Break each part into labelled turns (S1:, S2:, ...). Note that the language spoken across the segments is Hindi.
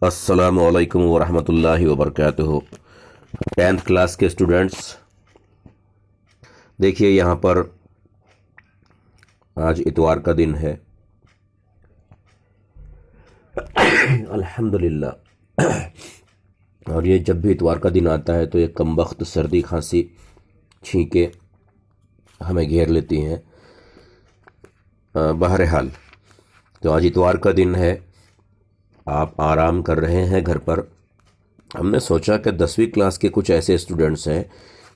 S1: अस्सलामु अलैकुम वरहमतुल्लाहि वबरकातुहू। 10th क्लास के स्टूडेंट्स, देखिए यहाँ पर आज इतवार का दिन है। अल्हम्दुलिल्लाह। और ये जब भी इतवार का दिन आता है तो ये कमबख्त सर्दी खांसी छींके हमें घेर लेती हैं। बहरहाल तो आज इतवार का दिन है, आप आराम कर रहे हैं घर पर। हमने सोचा कि 10वीं क्लास के कुछ ऐसे स्टूडेंट्स हैं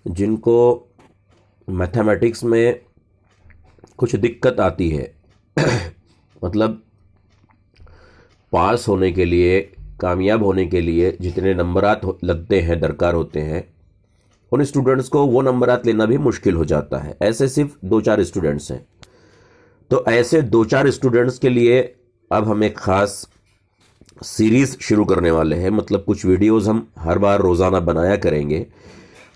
S1: जिनको मैथमेटिक्स में कुछ दिक्कत आती है। मतलब पास होने के लिए, कामयाब होने के लिए जितने नंबरात लगते हैं, दरकार होते हैं, उन स्टूडेंट्स को वो नंबरात लेना भी मुश्किल हो जाता है। ऐसे सिर्फ 2-4 स्टूडेंट्स हैं। तो ऐसे 2-4 स्टूडेंट्स के लिए अब हम एक ख़ास सीरीज़ शुरू करने वाले हैं। मतलब कुछ वीडियोस हम हर बार रोज़ाना बनाया करेंगे।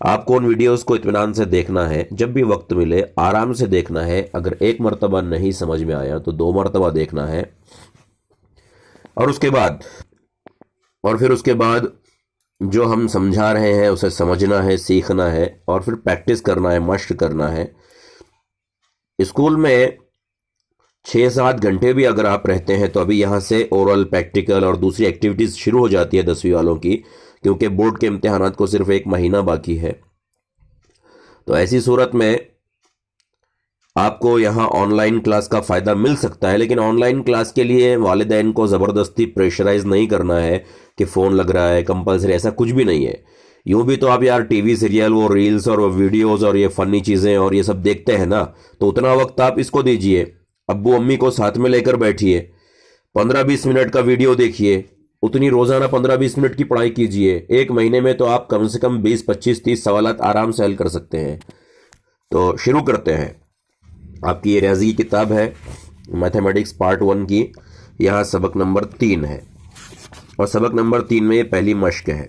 S1: आपको उन वीडियोस को इत्मीनान से देखना है, जब भी वक्त मिले आराम से देखना है। अगर एक मर्तबा नहीं समझ में आया तो 2 मर्तबा देखना है, और फिर उसके बाद जो हम समझा रहे हैं उसे समझना है, सीखना है, और फिर प्रैक्टिस करना है, मश्क करना है। स्कूल में 6-7 घंटे भी अगर आप रहते हैं तो अभी यहाँ से ओरल, प्रैक्टिकल और दूसरी एक्टिविटीज़ शुरू हो जाती है 10वीं वालों की, क्योंकि बोर्ड के इम्तिहानात को सिर्फ 1 महीना बाकी है। तो ऐसी सूरत में आपको यहाँ ऑनलाइन क्लास का फ़ायदा मिल सकता है, लेकिन ऑनलाइन क्लास के लिए वालिदैन को ज़बरदस्ती प्रेशराइज़ नहीं करना है कि फ़ोन लग रहा है कंपलसरी, ऐसा कुछ भी नहीं है। यूँ भी तो आप यार टीवी सीरियल, वो रील्स और वो वीडियोज़ और ये फ़नी चीज़ें और ये सब देखते हैं ना, तो उतना वक्त आप इसको दीजिए। अब्बू अम्मी को साथ में लेकर बैठिए, 15-20 मिनट का वीडियो देखिए, उतनी रोज़ाना 15-20 मिनट की पढ़ाई कीजिए। 1 महीने में तो आप कम से कम 20-25-30 सवालात आराम से हल कर सकते हैं। तो शुरू करते हैं। आपकी ये रियाजी की किताब है मैथमेटिक्स पार्ट 1 की। यहाँ सबक नंबर 3 है, और सबक नंबर 3 में ये पहली मश्क है।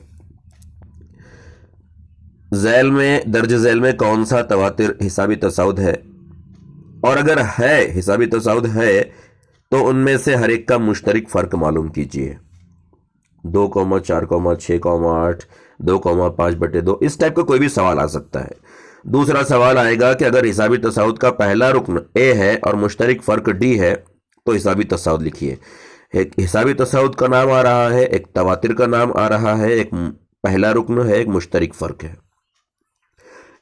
S1: झैल में, दर्ज झैल में कौन सा तवातिर हिसाबी तसाउद है, और अगर है हिसाबी तसाउद है तो उनमें से हर एक का मुश्तरक फ़र्क मालूम कीजिए। 2,4,6,8, 2,5/2, इस टाइप का कोई भी सवाल आ सकता है। दूसरा सवाल आएगा कि अगर हिसाबी तसाउद का पहला रुकन ए है और मुश्तरक फ़र्क डी है तो हिसाबी तसाउद लिखिए। एक हिसाबी तसाउद का नाम आ रहा है, एक तवातिर का नाम आ रहा है, एक पहला रुकन है, एक मुश्तरक फ़र्क है।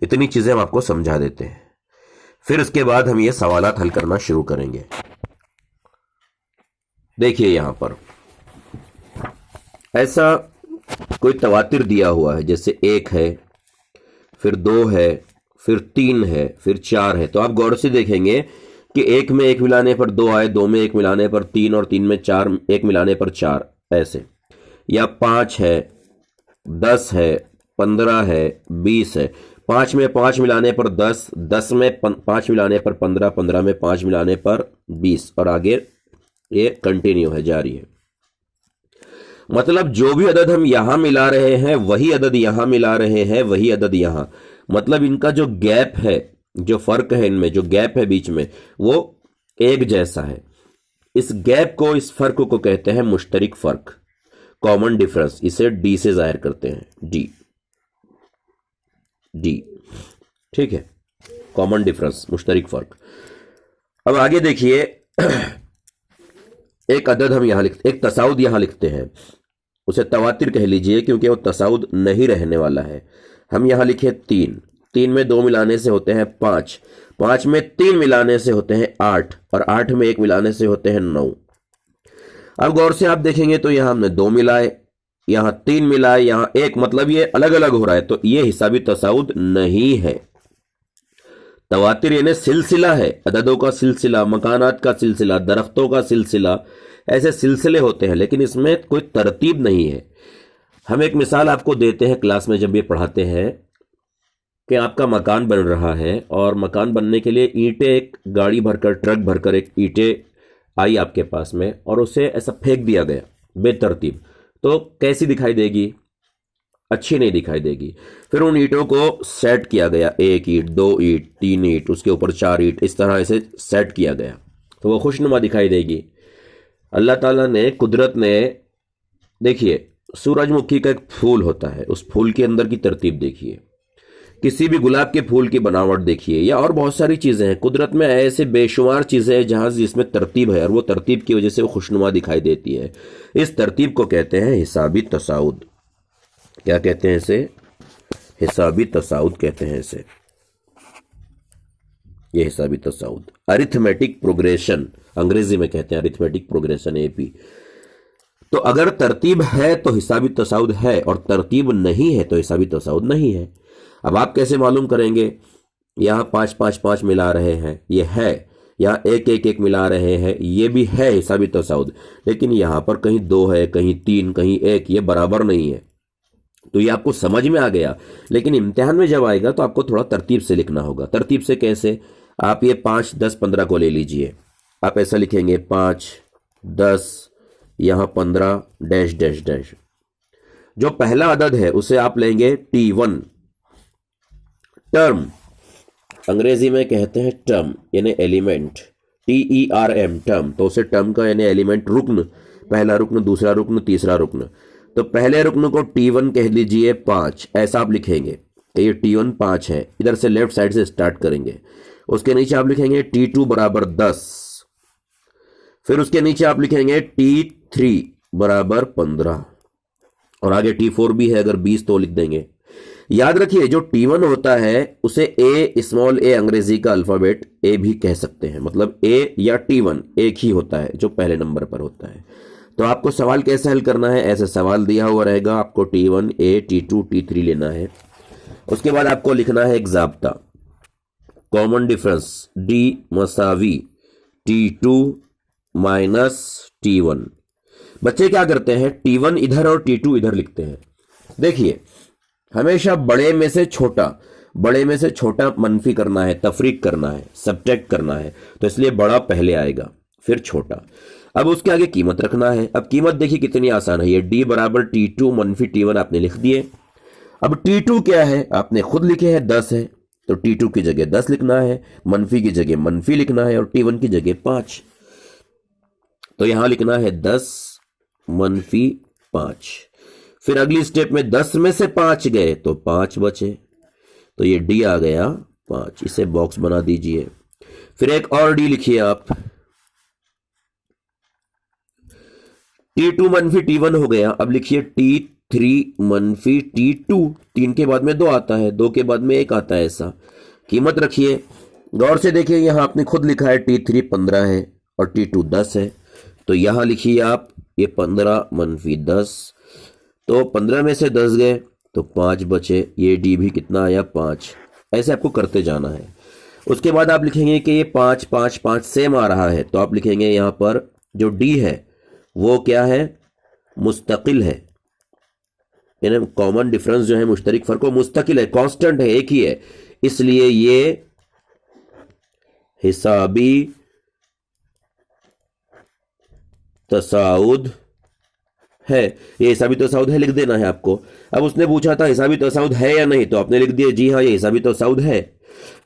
S1: इतनी चीज़ें हम आपको समझा देते हैं, फिर उसके बाद हम ये सवालात हल करना शुरू करेंगे। देखिए यहाँ पर ऐसा कोई तवातिर दिया हुआ है, जैसे 1 है, फिर 2 है, फिर 3 है, फिर 4 है। तो आप गौर से देखेंगे कि 1 में 1 मिलाने पर 2 आए, 2 में 1 मिलाने पर 3, और 3 में 4, 1 मिलाने पर 4, ऐसे। या 5 है, 10 है, 15 है, 20 है। 5 में 5 मिलाने पर 10, 10 में 5 मिलाने पर 15, 15 में 5 मिलाने पर 20, और आगे ये कंटिन्यू है, जारी है। मतलब जो भी अदद हम यहां मिला रहे हैं वही अदद यहां मिला रहे हैं, वही अदद यहां। मतलब इनका जो गैप है, जो फर्क है इनमें, जो गैप है बीच में, वो एक जैसा है। इस गैप को, इस फर्क को कहते हैं मुश्तरक फर्क, कॉमन डिफरेंस। इसे डी से जाहिर करते हैं, डी। ठीक है, कॉमन डिफरेंस, मुश्तरक फर्क। अब आगे देखिए, एक अदद हम यहां लिखते, एक तसाउद यहां लिखते हैं, उसे तवातिर कह लीजिए क्योंकि वो तसाउद नहीं रहने वाला है। हम यहां लिखे 3, 3 में 2 मिलाने से होते हैं 5, 5 में 3 मिलाने से होते हैं 8, और 8 में 1 मिलाने से होते हैं 9। अब गौर से आप देखेंगे तो यहां हमने 2 मिलाए, यहां 3 मिलाए, यहां 1, मतलब ये अलग अलग हो रहा है। तो ये हिसाबी तसाउद नहीं है। तवातिर यानी सिलसिला है, अददों का सिलसिला, मकानात का सिलसिला, दरख्तों का सिलसिला, ऐसे सिलसिले होते हैं, लेकिन इसमें कोई तरतीब नहीं है। हम एक मिसाल आपको देते हैं क्लास में जब ये पढ़ाते हैं कि आपका मकान बन रहा है, और मकान बनने के लिए ईंटें, एक गाड़ी भरकर, ट्रक भरकर एक ईंटें आई आपके पास में, और उसे ऐसा फेंक दिया गया बेतरतीब, तो कैसी दिखाई देगी? अच्छी नहीं दिखाई देगी। फिर उन ईंटों को सेट किया गया, 1 ईंट, 2 ईंट, 3 ईंट, उसके ऊपर 4 ईंट, इस तरह से सेट किया गया, तो वो खुशनुमा दिखाई देगी। अल्लाह ताला ने, कुदरत ने देखिए सूरजमुखी का एक फूल होता है, उस फूल के अंदर की तरतीब देखिए, किसी भी गुलाब के फूल की बनावट देखिए, या और बहुत सारी चीजें हैं कुदरत में, ऐसे बेशुमार चीजें हैं जहां जिसमें तरतीब है और वो तरतीब की वजह से वो खुशनुमा दिखाई देती है। इस तरतीब को कहते हैं हिसाबी तसाउद। क्या कहते हैं इसे? हिसाबी तसाउद कहते हैं इसे। ये हिसाबी तसाउद, अरिथमेटिक प्रोग्रेशन अंग्रेजी में कहते हैं, अरिथमेटिक प्रोग्रेशन एपी। तो अगर तरतीब है तो हिसाबी तसाउद है, और तरतीब नहीं है तो हिसाबी तसाउद नहीं है। अब आप कैसे मालूम करेंगे? यहां 5 5 5 मिला रहे हैं, ये है, यहां 1 1 1 मिला रहे हैं, ये भी है हिसाबी तसाउद, लेकिन यहां पर कहीं 2 है, कहीं 3, कहीं 1, ये बराबर नहीं है। तो ये आपको समझ में आ गया, लेकिन इम्तिहान में जब आएगा तो आपको थोड़ा तरतीब से लिखना होगा। तरतीब से कैसे? आप ये 5 10 15 को ले लीजिए, आप ऐसा लिखेंगे 5 10 यहां 15 डैश डैश डैश। जो पहला अदद है उसे आप लेंगे T1, टर्म अंग्रेजी में कहते हैं टर्म यानी एलिमेंट, TERM टर्म। तो उसे टर्म का यानी एलिमेंट, रुक्न, पहला रुक्न, दूसरा रुक्न, तीसरा रुक्न। तो पहले रुक्न को T1 कह लीजिए 5, ऐसा आप लिखेंगे। ये T1 5 है, इधर से लेफ्ट साइड से स्टार्ट करेंगे। उसके नीचे आप लिखेंगे T2 बराबर 10, फिर उसके नीचे आप लिखेंगे T3 बराबर 15, और आगे T4 भी है, अगर 20 तो लिख देंगे। याद रखिए जो T1 होता है उसे ए स्मॉल ए अंग्रेजी का अल्फाबेट ए भी कह सकते हैं, मतलब ए या T1 एक ही होता है जो पहले नंबर पर होता है। तो आपको सवाल कैसे हल करना है? ऐसे सवाल दिया हुआ रहेगा, आपको T1 ए T2 T3 लेना है। उसके बाद आपको लिखना है एक ज़ाब्ता, कॉमन डिफरेंस D मसावी T2 माइनस T1। बच्चे क्या करते हैं? T1 इधर और T2 इधर लिखते हैं। देखिए हमेशा बड़े में से छोटा मनफी करना है, तफरीक करना है, सब्ट्रैक्ट करना है, तो इसलिए बड़ा पहले आएगा फिर छोटा। अब उसके आगे कीमत रखना है। अब कीमत देखिए कितनी आसान है, ये D बराबर T2 मनफी T1 आपने लिख दिए। अब T2 क्या है? आपने खुद लिखे हैं 10 है, तो T2 की जगह 10 लिखना है, मनफी की जगह मनफी लिखना है, और T1 की जगह 5। तो यहां लिखना है 10 मनफी 5। फिर अगली स्टेप में 10 में से 5 गए तो 5 बचे, तो ये D आ गया 5, इसे बॉक्स बना दीजिए। फिर एक और D लिखिए आप, T2 मनफी T1 हो गया। अब लिखिए T3 मनफी T2, 3 के बाद में 2 आता है, 2 के बाद में 1 आता है, ऐसा। कीमत रखिए, गौर से देखिए, यहां आपने खुद लिखा है T3 15 है और T2 10 है, तो यहां लिखिए आप ये 15 मनफी 10, तो 15 में से 10 गए तो 5 बचे, ये D भी कितना आया? 5। ऐसे आपको करते जाना है। उसके बाद आप लिखेंगे कि ये 5 5 5 सेम आ रहा है, तो आप लिखेंगे यहां पर जो D है वो क्या है? मुस्तकिल है, यानी कॉमन डिफरेंस जो है, मुश्तरक फर्क, वो मुस्तकिल है, कांस्टेंट है, एक ही है, इसलिए ये हिसाबी तसाउद है। ये हिसाबी तसाउद है, लिख देना है आपको। अब उसने पूछा था हिसाबी तसाउद है या नहीं, तो आपने लिख दिया जी हाँ ये हिसाबी तसाउद है।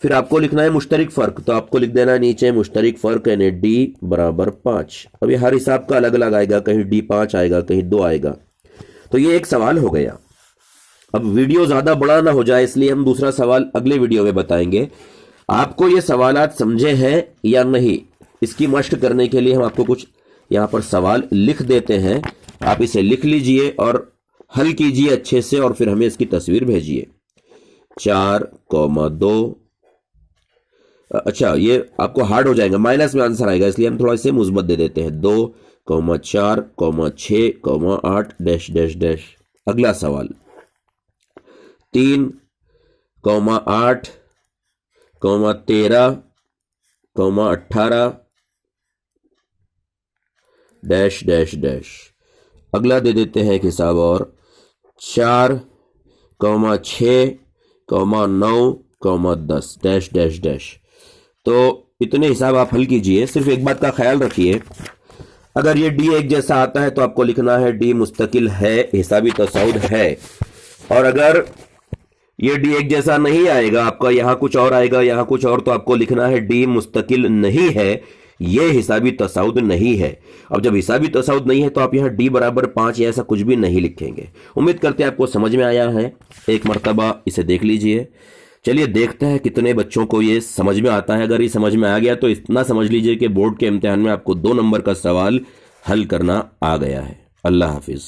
S1: फिर आपको लिखना है मुश्तरक फर्क, तो आपको लिख देना है नीचे मुश्तरक फर्क यानी D बराबर 5। अब ये हर हिसाब का अलग अलग आएगा, कहीं D 5 आएगा, कहीं 2 आएगा। तो ये एक सवाल हो गया। अब वीडियो ज्यादा बड़ा ना हो जाए इसलिए हम दूसरा सवाल अगले वीडियो में बताएंगे। आपको ये सवालात समझे हैं या नहीं, इसकी मशक करने के लिए हम आपको कुछ यहां पर सवाल लिख देते हैं, आप इसे लिख लीजिए और हल कीजिए अच्छे से, और फिर हमें इसकी तस्वीर भेजिए। 4,2, अच्छा ये आपको हार्ड हो जाएगा, माइनस में आंसर आएगा, इसलिए हम थोड़ा इसे मुस्बत दे देते हैं। 2,4,6,8 डैश डैश डैश। अगला सवाल 3,8,13,18 डैश डैश डैश। अगला दे देते हैं एक हिसाब और 4,6,9,10 डैश डैश डैश। तो इतने हिसाब आप हल कीजिए। सिर्फ एक बात का ख्याल रखिए, अगर ये D एक जैसा आता है तो आपको लिखना है D मुस्तकिल है, हिसाबी तसाउद है, और अगर ये D एक जैसा नहीं आएगा, आपका यहां कुछ और आएगा, यहां कुछ और, तो आपको लिखना है D मुस्तकिल नहीं है, ये हिसाबी तसाउद नहीं है। अब जब हिसाबी तसाउद नहीं है तो आप यहाँ d बराबर 5 या ऐसा कुछ भी नहीं लिखेंगे। उम्मीद करते हैं आपको समझ में आया है, एक मर्तबा इसे देख लीजिए। चलिए देखते हैं कितने बच्चों को ये समझ में आता है। अगर ये समझ में आ गया तो इतना समझ लीजिए कि बोर्ड के इम्तिहान में आपको 2 नंबर का सवाल हल करना आ गया है। अल्लाह हाफिज़।